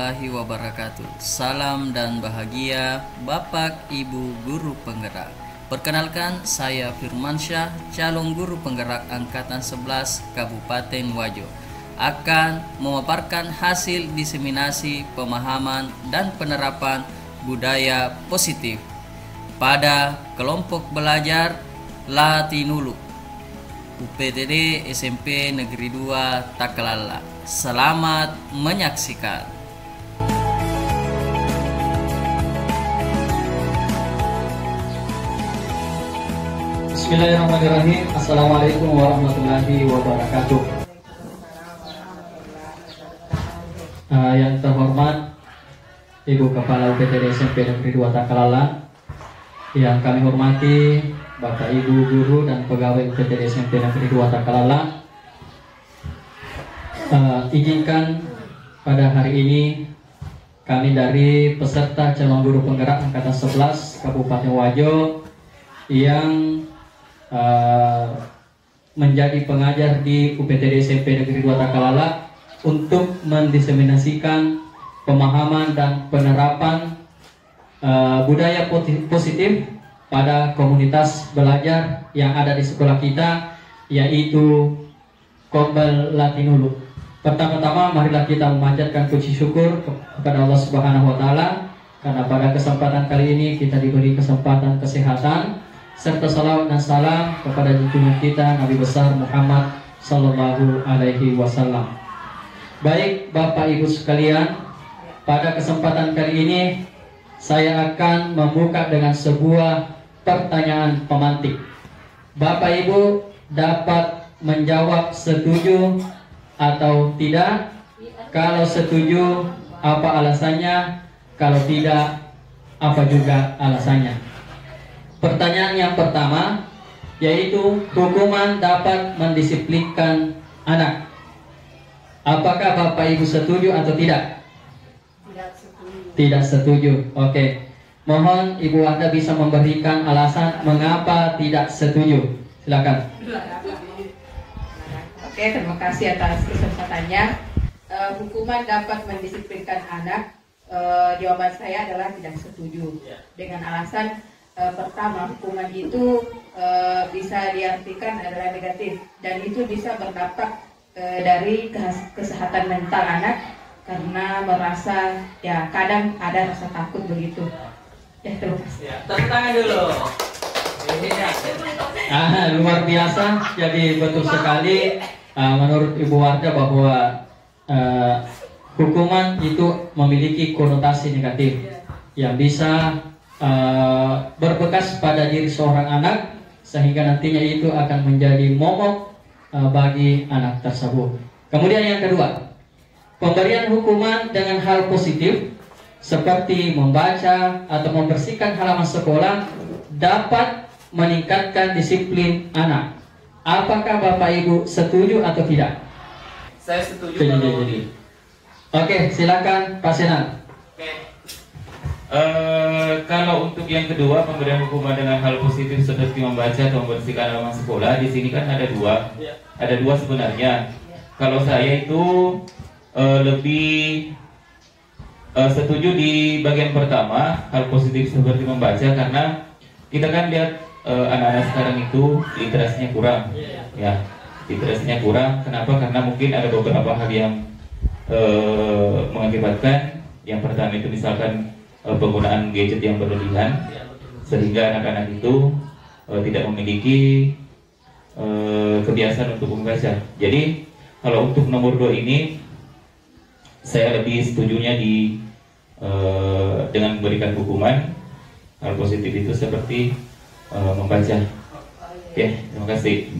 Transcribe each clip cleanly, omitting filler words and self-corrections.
warahmatullahi wabarakatuh. Salam dan bahagia Bapak Ibu Guru Penggerak. Perkenalkan, saya Firmansyah, calon guru penggerak Angkatan 11 Kabupaten Wajo, akan memaparkan hasil diseminasi pemahaman dan penerapan budaya positif pada kelompok belajar Latinulu UPTD SMP Negeri 2 Takalala. Selamat menyaksikan. Bismillahirrahmanirrahim. Assalamualaikum warahmatullahi wabarakatuh. Yang terhormat Ibu Kepala UPTD SMP Negeri 2 Takalala, yang kami hormati Bapak Ibu Guru dan Pegawai UPTD SMP Negeri 2 Takalala, izinkan pada hari ini kami dari peserta calon guru penggerak Angkatan 11 Kabupaten Wajo yang menjadi pengajar di UPTD SMP Negeri 2 Takalala untuk mendiseminasikan pemahaman dan penerapan budaya positif pada komunitas belajar yang ada di sekolah kita, yaitu Kombel Latinulu. Pertama-tama marilah kita memanjatkan puji syukur kepada Allah Subhanahu wa taala karena pada kesempatan kali ini kita diberi kesempatan kesehatan, serta salawat dan salam kepada junjungan kita Nabi besar Muhammad sallallahu alaihi wasallam. Baik Bapak Ibu sekalian, pada kesempatan kali ini saya akan membuka dengan sebuah pertanyaan pemantik. Bapak Ibu dapat menjawab setuju atau tidak. Kalau setuju, apa alasannya? Kalau tidak, apa juga alasannya? Pertanyaan yang pertama, yaitu hukuman dapat mendisiplinkan anak. Apakah Bapak Ibu setuju atau tidak? Tidak setuju. Tidak setuju. Oke. Mohon Ibu Anda bisa memberikan alasan mengapa tidak setuju. Silakan. Oke, terima kasih atas kesempatannya. Hukuman dapat mendisiplinkan anak. Jawaban saya adalah tidak setuju. Dengan alasan pertama, hukuman itu bisa diartikan adalah negatif dan itu bisa berdampak dari kesehatan mental anak karena merasa ya kadang ada rasa takut begitu. Ya, terima kasih. Tepuk tangan dulu. Luar biasa. Jadi betul sekali menurut Ibu Warda bahwa hukuman itu memiliki konotasi negatif yang bisa berbekas pada diri seorang anak sehingga nantinya itu akan menjadi momok bagi anak tersebut. Kemudian yang kedua, pemberian hukuman dengan hal positif seperti membaca atau membersihkan halaman sekolah dapat meningkatkan disiplin anak. Apakah Bapak Ibu setuju atau tidak? Saya setuju. Oke, silakan Pak Senan. Kalau untuk yang kedua, pemberian hukuman dengan hal positif seperti membaca atau membersihkan halaman sekolah, di sini kan ada dua sebenarnya. Kalau saya itu lebih setuju di bagian pertama, hal positif seperti membaca, karena kita kan lihat anak-anak sekarang itu literasinya kurang, ya, literasinya kurang. Kenapa? Karena mungkin ada beberapa hal yang mengakibatkan. Yang pertama itu misalkan penggunaan gadget yang berlebihan, sehingga anak-anak itu tidak memiliki kebiasaan untuk membaca. Jadi kalau untuk nomor 2 ini, saya lebih setujunya dengan memberikan hukuman. Hal positif itu seperti membaca. Oke, terima kasih.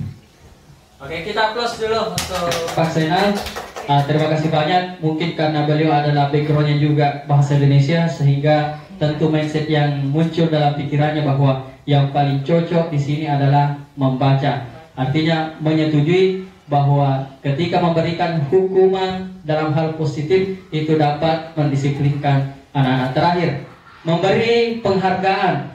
Oke, kita applause dulu untuk Pak Senal. Terima kasih banyak. Mungkin karena beliau adalah backgroundnya juga bahasa Indonesia, sehingga tentu mindset yang muncul dalam pikirannya bahwa yang paling cocok di sini adalah membaca. Artinya menyetujui bahwa ketika memberikan hukuman dalam hal positif itu dapat mendisiplinkan anak-anak. Terakhir, memberi penghargaan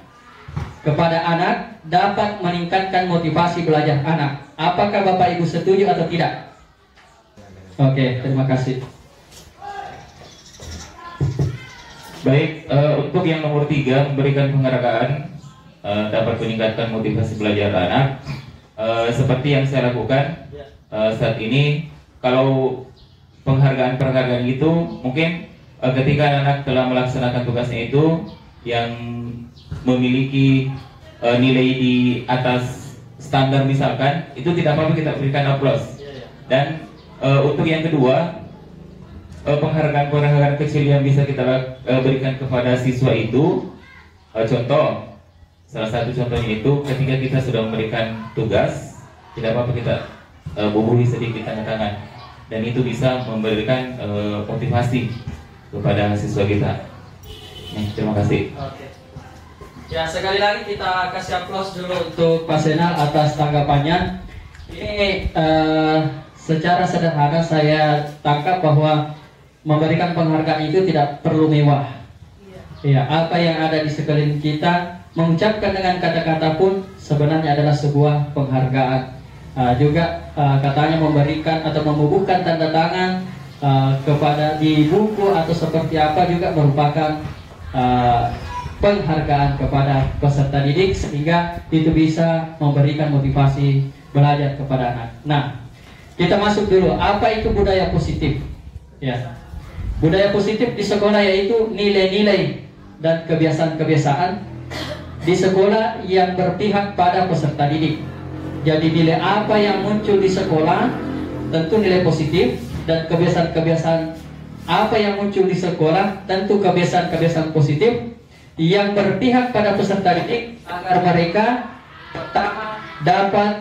kepada anak dapat meningkatkan motivasi belajar anak. Apakah Bapak Ibu setuju atau tidak? Oke, terima kasih. Baik, untuk yang nomor 3, memberikan penghargaan dapat meningkatkan motivasi belajar anak. Seperti yang saya lakukan saat ini, kalau penghargaan itu mungkin ketika anak telah melaksanakan tugasnya itu yang memiliki nilai di atas standar misalkan, itu tidak apa-apa kita berikan aplaus. Dan untuk yang kedua, penghargaan kecil yang bisa kita berikan kepada siswa itu, contoh, salah satu contohnya itu ketika kita sudah memberikan tugas, tidak apa-apa kita bubuhi sedikit tanda tangan, dan itu bisa memberikan motivasi kepada siswa kita. Terima kasih. Oke. Ya, sekali lagi kita kasih aplaus dulu Untuk Pak Senal atas tanggapannya. Ini secara sederhana saya tangkap bahwa memberikan penghargaan itu tidak perlu mewah. Ya, apa yang ada di sekeliling kita, mengucapkan dengan kata-kata pun sebenarnya adalah sebuah penghargaan. Juga katanya memberikan atau membubuhkan tanda tangan kepada di buku atau seperti apa juga merupakan penghargaan kepada peserta didik, sehingga itu bisa memberikan motivasi belajar kepada anak. Nah, kita masuk dulu, apa itu budaya positif? Ya, budaya positif di sekolah yaitu nilai-nilai dan kebiasaan-kebiasaan di sekolah yang berpihak pada peserta didik. Jadi nilai apa yang muncul di sekolah tentu nilai positif, dan kebiasaan-kebiasaan apa yang muncul di sekolah tentu kebiasaan-kebiasaan positif yang berpihak pada peserta didik agar mereka pertama dapat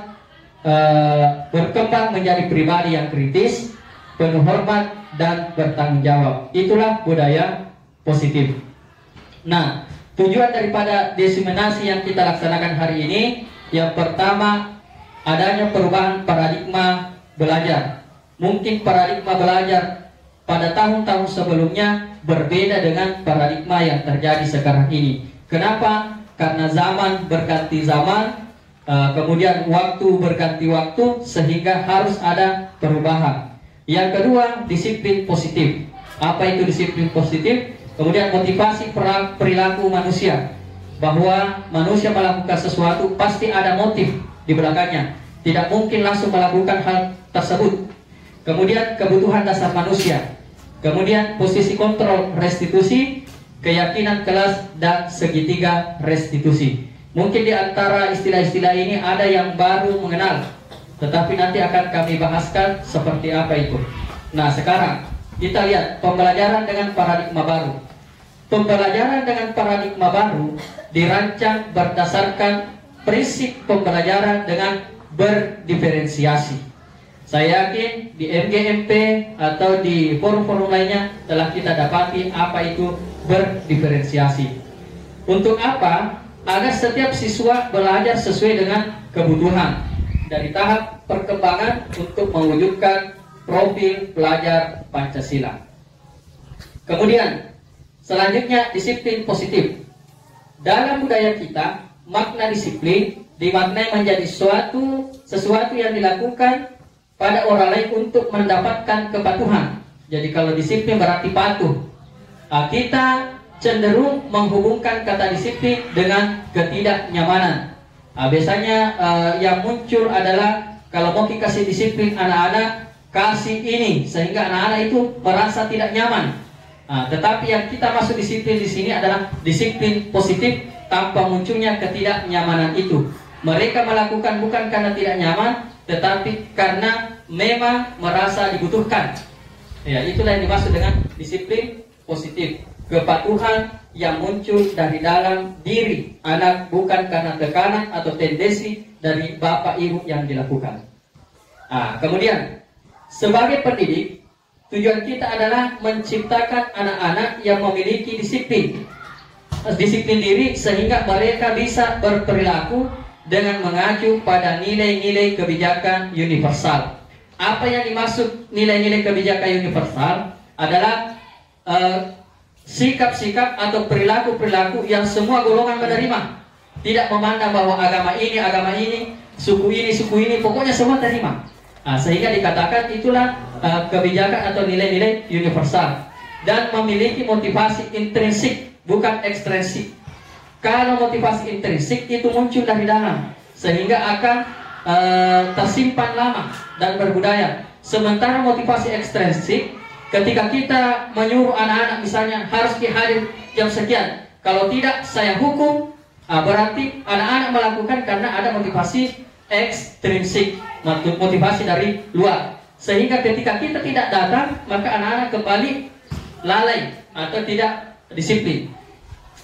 berkembang menjadi pribadi yang kritis, penuh hormat, dan bertanggung jawab. Itulah budaya positif. Nah, tujuan daripada diseminasi yang kita laksanakan hari ini, yang pertama adanya perubahan paradigma belajar. Mungkin paradigma belajar pada tahun-tahun sebelumnya berbeda dengan paradigma yang terjadi sekarang ini. Kenapa? Karena zaman berganti zaman, kemudian waktu berganti waktu, sehingga harus ada perubahan. Yang kedua, disiplin positif. Apa itu disiplin positif? Kemudian motivasi perilaku manusia, bahwa manusia melakukan sesuatu pasti ada motif di belakangnya, tidak mungkin langsung melakukan hal tersebut. Kemudian kebutuhan dasar manusia, kemudian posisi kontrol restitusi, keyakinan kelas, dan segitiga restitusi. Mungkin di antara istilah-istilah ini ada yang baru mengenal, tetapi nanti akan kami bahaskan seperti apa itu. Nah, sekarang kita lihat pembelajaran dengan paradigma baru. Pembelajaran dengan paradigma baru dirancang berdasarkan prinsip pembelajaran dengan berdiferensiasi. Saya yakin di MGMP atau di forum-forum lainnya telah kita dapati apa itu berdiferensiasi. Untuk apa? Agar setiap siswa belajar sesuai dengan kebutuhan dari tahap perkembangan untuk mewujudkan profil pelajar Pancasila. Kemudian selanjutnya disiplin positif. Dalam budaya kita, makna disiplin dimaknai menjadi sesuatu yang dilakukan pada orang lain untuk mendapatkan kepatuhan. Jadi kalau disiplin berarti patuh. Kita cenderung menghubungkan kata disiplin dengan ketidaknyamanan. Biasanya yang muncul adalah kalau mau dikasih disiplin anak-anak, kasih ini, sehingga anak-anak itu merasa tidak nyaman. Tetapi yang kita maksud disiplin di sini adalah disiplin positif tanpa munculnya ketidaknyamanan itu. Mereka melakukan bukan karena tidak nyaman, tetapi karena memang merasa dibutuhkan. Ya, itulah yang dimaksud dengan disiplin positif. Kepatuhan yang muncul dari dalam diri anak, bukan karena tekanan atau tendensi dari bapak ibu yang dilakukan. Kemudian sebagai pendidik, tujuan kita adalah menciptakan anak-anak yang memiliki disiplin diri, sehingga mereka bisa berperilaku dengan mengacu pada nilai-nilai kebijakan universal. Apa yang dimaksud nilai-nilai kebijakan universal adalah sikap-sikap atau perilaku-perilaku yang semua golongan menerima, tidak memandang bahwa agama ini, suku ini, pokoknya semua terima. Sehingga dikatakan itulah kebijakan atau nilai-nilai universal. dan memiliki motivasi intrinsik, bukan ekstrinsik. Kalau motivasi intrinsik itu muncul dari dalam, sehingga akan tersimpan lama dan berbudaya. Sementara motivasi ekstrinsik, ketika kita menyuruh anak-anak misalnya harus dihadir jam sekian, kalau tidak saya hukum, berarti anak-anak melakukan karena ada motivasi ekstrinsik, motivasi dari luar. Sehingga ketika kita tidak datang, maka anak-anak kembali lalai atau tidak disiplin.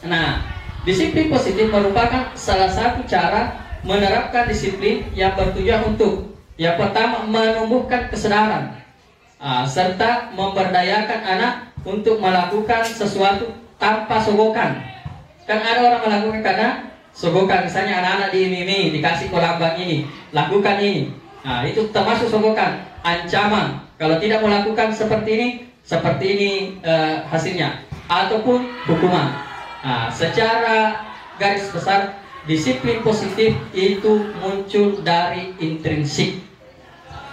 Nah, disiplin positif merupakan salah satu cara menerapkan disiplin yang bertujuan untuk yang pertama menumbuhkan kesadaran, serta memberdayakan anak untuk melakukan sesuatu tanpa sogokan. Kan ada orang melakukan karena sogokan, misalnya anak-anak diiming-imingi, dikasih kolambang ini, lakukan ini. Nah, itu termasuk sogokan, ancaman. Kalau tidak melakukan seperti ini hasilnya, ataupun hukuman. Nah, secara garis besar disiplin positif itu muncul dari intrinsik.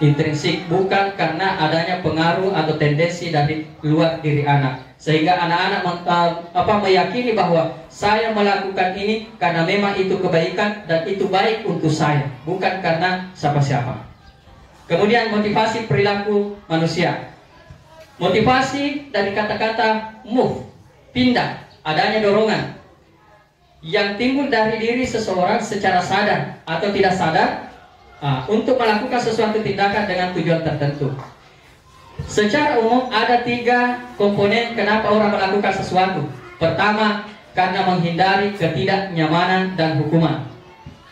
Intrinsik bukan karena adanya pengaruh atau tendensi dari luar diri anak. Sehingga anak-anak meyakini bahwa saya melakukan ini karena memang itu kebaikan dan itu baik untuk saya, bukan karena siapa-siapa. Kemudian motivasi perilaku manusia. Motivasi dari kata-kata move, pindah, adanya dorongan yang timbul dari diri seseorang secara sadar atau tidak sadar untuk melakukan sesuatu tindakan dengan tujuan tertentu. Secara umum ada 3 komponen kenapa orang melakukan sesuatu. Pertama, karena menghindari ketidaknyamanan dan hukuman.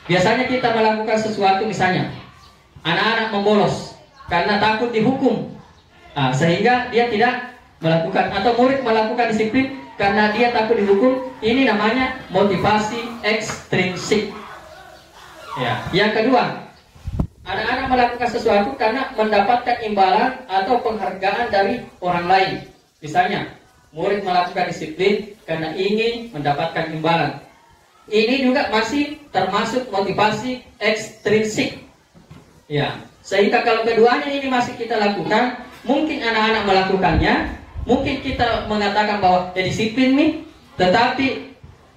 Biasanya kita melakukan sesuatu, misalnya anak-anak membolos karena takut dihukum, sehingga dia tidak melakukan, atau murid melakukan disiplin karena dia takut dihukum. Ini namanya motivasi ekstrinsik. Ya. Yang kedua, anak-anak melakukan sesuatu karena mendapatkan imbalan atau penghargaan dari orang lain. Misalnya, murid melakukan disiplin karena ingin mendapatkan imbalan. Ini juga masih termasuk motivasi ekstrinsik. Ya, sehingga kalau keduanya ini masih kita lakukan, mungkin anak-anak melakukannya, mungkin kita mengatakan bahwa ya disiplin nih, tetapi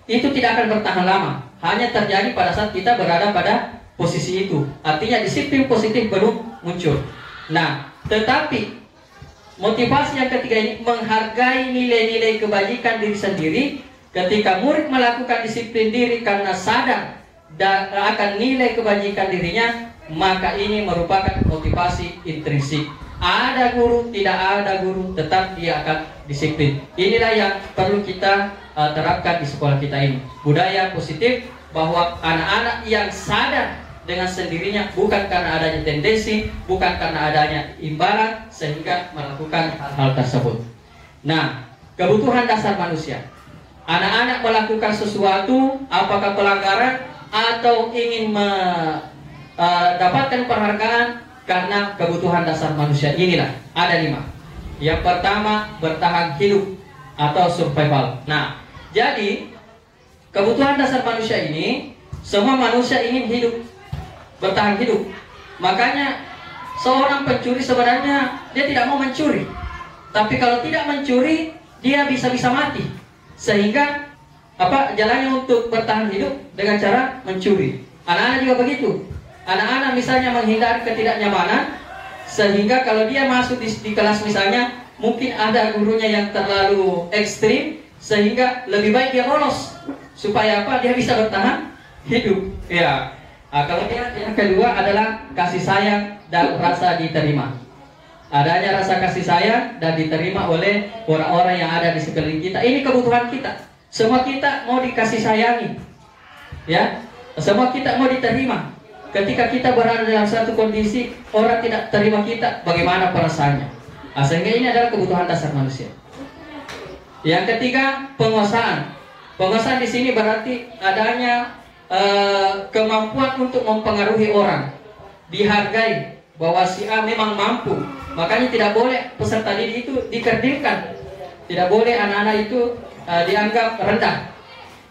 itu tidak akan bertahan lama. Hanya terjadi pada saat kita berada pada posisi itu. Artinya disiplin positif belum muncul. Nah, tetapi motivasi yang ketiga ini menghargai nilai-nilai kebajikan diri sendiri. Ketika murid melakukan disiplin diri karena sadar dan akan nilai kebajikan dirinya, maka ini merupakan motivasi intrinsik. Ada guru, tidak ada guru, tetap dia akan disiplin. Inilah yang perlu kita terapkan di sekolah kita ini. Budaya positif bahwa anak-anak yang sadar dengan sendirinya, bukan karena adanya tendensi, bukan karena adanya imbalan, sehingga melakukan hal-hal tersebut. Nah, kebutuhan dasar manusia. Anak-anak melakukan sesuatu, apakah pelanggaran atau ingin mendapatkan penghargaan, karena kebutuhan dasar manusia inilah ada 5. Yang pertama, bertahan hidup atau survival. Nah, jadi kebutuhan dasar manusia ini, semua manusia ingin hidup, bertahan hidup. Makanya seorang pencuri sebenarnya dia tidak mau mencuri, tapi kalau tidak mencuri dia bisa mati. Sehingga jalannya untuk bertahan hidup dengan cara mencuri. Anak-anak juga begitu. Anak-anak misalnya menghindari ketidaknyamanan, sehingga kalau dia masuk di kelas misalnya, mungkin ada gurunya yang terlalu ekstrim, sehingga lebih baik dia bolos supaya dia bisa bertahan hidup. Ya. Kemudian yang kedua adalah kasih sayang dan rasa diterima. Adanya rasa kasih sayang dan diterima oleh orang-orang yang ada di sekeliling kita. Ini kebutuhan kita. Semua kita mau dikasih sayangi, ya. Semua kita mau diterima. Ketika kita berada dalam satu kondisi orang tidak terima kita, bagaimana perasaannya? Sehingga ini adalah kebutuhan dasar manusia. Yang ketiga, penguasaan. Penguasaan di sini berarti adanya kemampuan untuk mempengaruhi orang, dihargai bahwa si A memang mampu. Makanya tidak boleh peserta didik itu dikerdilkan, tidak boleh anak-anak itu dianggap rendah.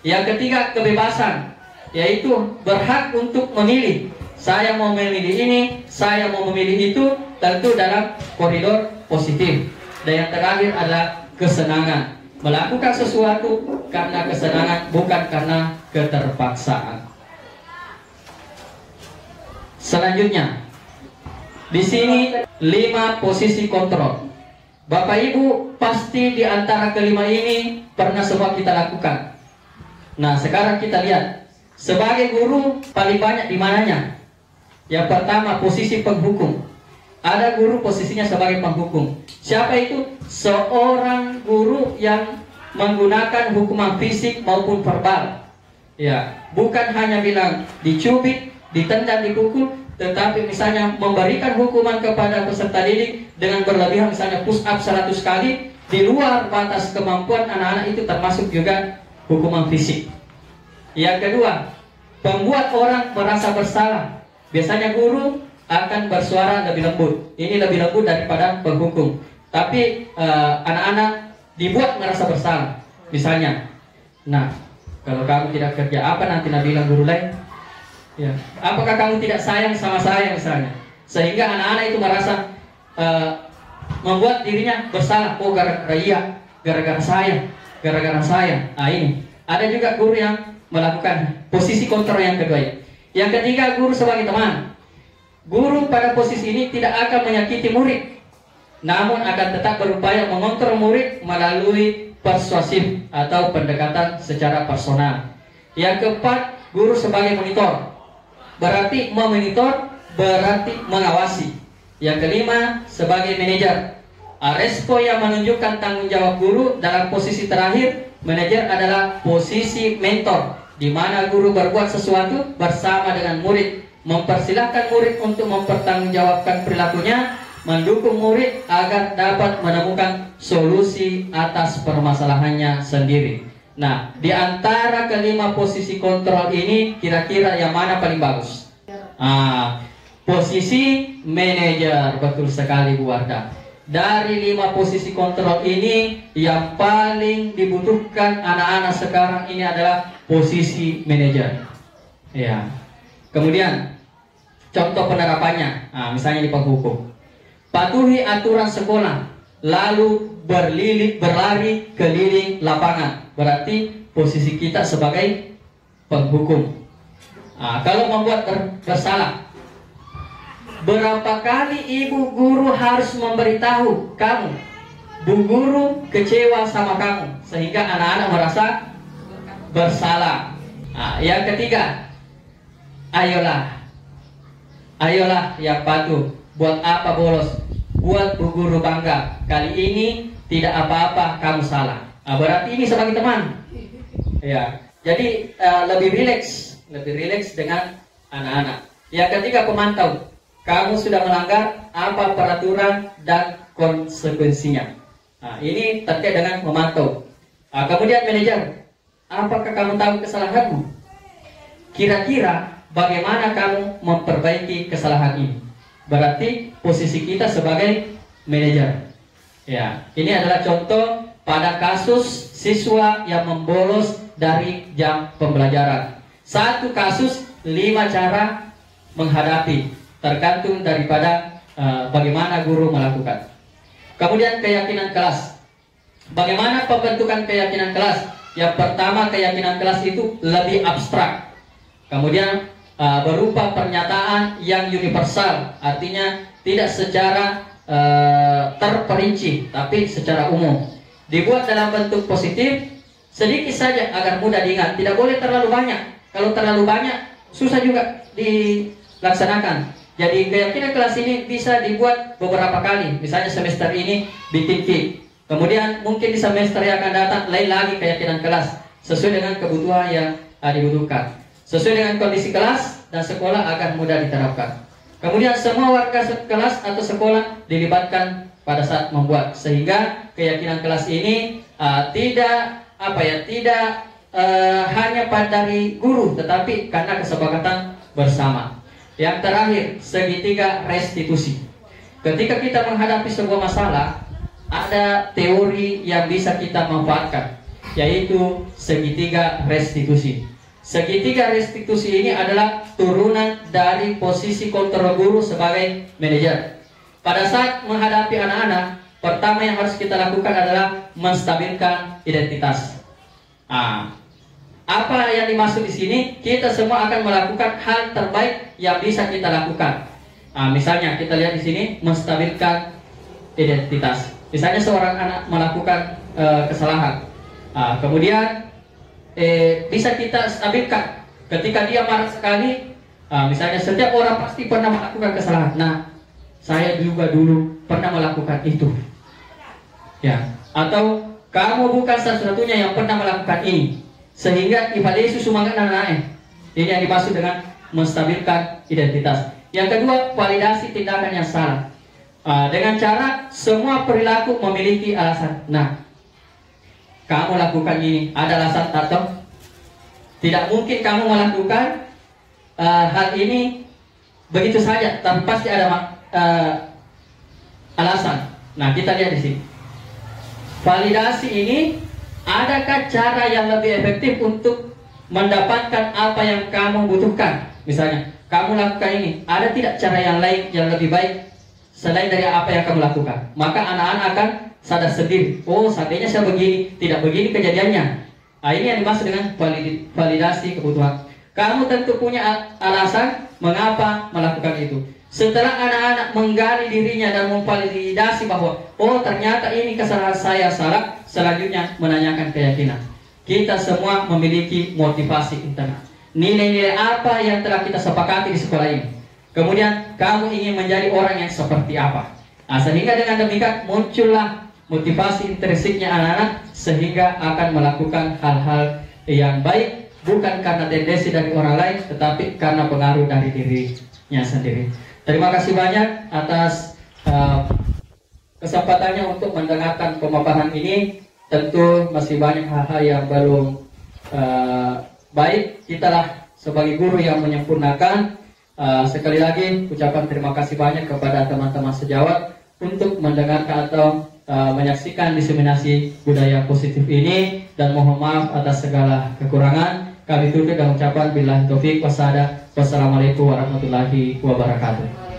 Yang ketiga, kebebasan, yaitu berhak untuk memilih. Saya mau memilih ini, saya mau memilih itu, tentu dalam koridor positif. Dan yang terakhir adalah kesenangan. Melakukan sesuatu karena kesenangan, bukan karena keterpaksaan. Selanjutnya, di sini 5 posisi kontrol. Bapak Ibu pasti di antara kelima ini pernah semua kita lakukan. Nah, sekarang kita lihat sebagai guru paling banyak di mananya. Yang pertama, posisi penghukum. Ada guru posisinya sebagai penghukum. Siapa itu? Seorang guru yang menggunakan hukuman fisik maupun verbal. Ya, bukan hanya bilang dicubit, ditendang, dipukul, tetapi misalnya memberikan hukuman kepada peserta didik dengan berlebihan, misalnya push up 100 kali di luar batas kemampuan anak-anak, itu termasuk juga hukuman fisik. Yang kedua, membuat orang merasa bersalah. Biasanya guru akan bersuara lebih lembut. Ini lebih lembut daripada penghukum. Tapi anak-anak dibuat merasa bersalah. Misalnya, nah, kalau kamu tidak kerja apa nanti bilang guru lain? Ya. Apakah kamu tidak sayang sama saya misalnya? Sehingga anak-anak itu merasa membuat dirinya bersalah. Oh, gara-gara iya, gara-gara saya, gara-gara saya. Nah, ini ada juga guru yang melakukan posisi kontrol yang kedua. Yang ketiga, guru sebagai teman. Guru pada posisi ini tidak akan menyakiti murid, namun akan tetap berupaya mengontrol murid melalui persuasif atau pendekatan secara personal. Yang keempat, guru sebagai monitor. Berarti memonitor, berarti mengawasi. Yang kelima, sebagai manajer. Respo yang menunjukkan tanggung jawab guru dalam posisi terakhir, manajer adalah posisi mentor, di mana guru berbuat sesuatu bersama dengan murid, mempersilahkan murid untuk mempertanggungjawabkan perilakunya, mendukung murid agar dapat menemukan solusi atas permasalahannya sendiri. Nah, di antara kelima posisi kontrol ini, kira-kira yang mana paling bagus? Posisi manajer, betul sekali Bu Wardah. Dari 5 posisi kontrol ini, yang paling dibutuhkan anak-anak sekarang ini adalah posisi manajer. Ya. Kemudian contoh penerapannya, misalnya di penghukum. Patuhi aturan sekolah, lalu berlari keliling lapangan. Berarti posisi kita sebagai penghukum. Kalau membuat bersalah, berapa kali ibu guru harus memberitahu kamu, bu guru kecewa sama kamu, sehingga anak-anak merasa bersalah. Yang ketiga, ayolah yang patuh. Buat apa bolos? Buat bu guru bangga. Kali ini tidak apa-apa, kamu salah. Berarti ini sebagai teman. Ya. Jadi lebih rileks dengan anak-anak. Yang ketiga, pemantau. Kamu sudah melanggar apa peraturan dan konsekuensinya. Ini terkait dengan memantau. Kemudian manajer. Apakah kamu tahu kesalahanmu? Kira-kira bagaimana kamu memperbaiki kesalahan ini? Berarti posisi kita sebagai manajer. Ya, ini adalah contoh pada kasus siswa yang membolos dari jam pembelajaran. Satu kasus, 5 cara menghadapi, tergantung daripada bagaimana guru melakukan. Kemudian keyakinan kelas. Bagaimana pembentukan keyakinan kelas? Yang pertama, keyakinan kelas itu lebih abstrak. Kemudian berupa pernyataan yang universal, artinya tidak secara terperinci, tapi secara umum. Dibuat dalam bentuk positif, sedikit saja agar mudah diingat. Tidak boleh terlalu banyak. Kalau terlalu banyak, susah juga dilaksanakan. Jadi keyakinan kelas ini bisa dibuat beberapa kali. Misalnya semester ini bikin kit. Kemudian mungkin di semester yang akan datang lain lagi keyakinan kelas, sesuai dengan kebutuhan yang dibutuhkan, sesuai dengan kondisi kelas dan sekolah agar mudah diterapkan. Kemudian semua warga kelas atau sekolah dilibatkan pada saat membuat, sehingga keyakinan kelas ini tidak hanya dari guru, tetapi karena kesepakatan bersama. Yang terakhir, segitiga restitusi. Ketika kita menghadapi sebuah masalah, ada teori yang bisa kita manfaatkan, yaitu segitiga restitusi. Segitiga restitusi ini adalah turunan dari posisi kontrol guru sebagai manajer. Pada saat menghadapi anak-anak, pertama yang harus kita lakukan adalah menstabilkan identitas. Apa yang dimaksud di sini? Kita semua akan melakukan hal terbaik yang bisa kita lakukan. Misalnya kita lihat di sini menstabilkan identitas. Misalnya seorang anak melakukan kesalahan, kemudian bisa kita stabilkan. Ketika dia marah sekali, misalnya setiap orang pasti pernah melakukan kesalahan. Nah, saya juga dulu pernah melakukan itu. Ya, atau kamu bukan satu-satunya yang pernah melakukan ini. Sehingga ibadah Yesus semangat anak-anaknya. Ini yang dimaksud dengan menstabilkan identitas. Yang kedua, validasi tindakan yang salah. Dengan cara semua perilaku memiliki alasan. Nah, kamu lakukan ini, ada alasan atau tidak mungkin kamu melakukan hal ini begitu saja, tapi pasti ada alasan. Nah, kita lihat di sini. Validasi ini, adakah cara yang lebih efektif untuk mendapatkan apa yang kamu butuhkan? Misalnya, kamu lakukan ini, ada tidak cara yang lain yang lebih baik selain dari apa yang kamu lakukan? Maka anak-anak akan sadar sendiri. Oh, seandainya saya begini, tidak begini kejadiannya. Ini yang dimaksud dengan validasi kebutuhan. Kamu tentu punya alasan mengapa melakukan itu. Setelah anak-anak menggali dirinya dan memvalidasi bahwa oh ternyata ini kesalahan saya salah, selanjutnya menanyakan keyakinan. Kita semua memiliki motivasi internal. Nilai-nilai apa yang telah kita sepakati di sekolah ini. Kemudian kamu ingin menjadi orang yang seperti apa. Sehingga dengan demikian muncullah motivasi intrinsiknya anak-anak, sehingga akan melakukan hal-hal yang baik, bukan karena tendensi dari orang lain, tetapi karena pengaruh dari dirinya sendiri. Terima kasih banyak atas kesempatannya untuk mendengarkan pemaparan ini. Tentu masih banyak hal-hal yang belum baik. Kitalah sebagai guru yang menyempurnakan. Sekali lagi ucapan terima kasih banyak kepada teman-teman sejawat untuk mendengarkan atau menyaksikan diseminasi budaya positif ini, dan mohon maaf atas segala kekurangan. Kami tutup dengan ucapan billahi taufik wassalam. Wassalamualaikum warahmatullahi wabarakatuh.